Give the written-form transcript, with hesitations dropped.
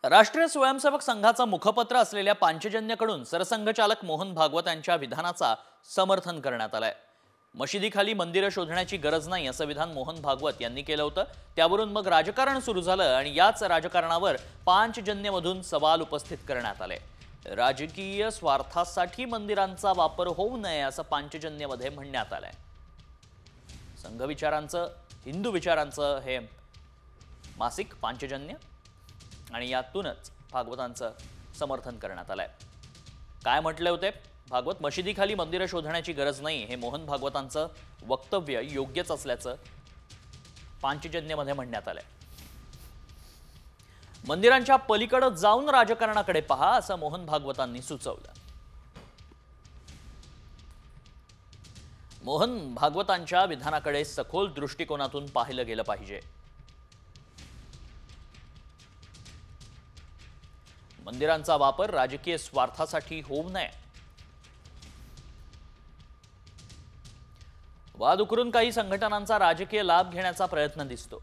राष्ट्रीय स्वयंसेवक संघाचा मुखपत्र असलेल्या पांचजन्यकडून सरसंघचालक मोहन भागवत यांच्या विधानाचा समर्थन करण्यात आलंय। मशिदीखाली मंदिरं शोधण्याची गरज नाही असं विधान मोहन भागवत यांनी केलं होतं। त्यावरून मग राजकारण सुरू झालं आणि याच राजकारणावर पांचजन्यमधून सवाल उपस्थित करण्यात आले। राजकीय स्वार्थासाठी मंदिरांचा वापर होऊ नये असं पांचजन्यमध्ये म्हणण्यात आलंय। संघ विचारांचं हिंदू विचारांचं हे मासिक पांचजन्य आणि यातूनच भागवतांचं समर्थन करण्यात आलंय। काय म्हटले होते भागवत? मशिदीखाली मंदिरं शोधण्याची गरज नाही हे मोहन भागवतांचं वक्तव्य योग्यच असल्याचं पांचजन्यमध्ये म्हणण्यात आलंय। मंदिरांच्या पलीकडे जाऊन राजकारणाकडे पहा असं मोहन भागवतांनी सुचवलं। मोहन भागवतांच्या विधानाकडे सखोल दृष्टिकोनातून पाहिलं गेलं पाहिजे। मंदिरांचा वापर राजकीय स्वार्थासाठी होऊ नये। वाद उकरून काही संघटनांचा राजकीय लाभ घेण्याचा प्रयत्न दिसतो।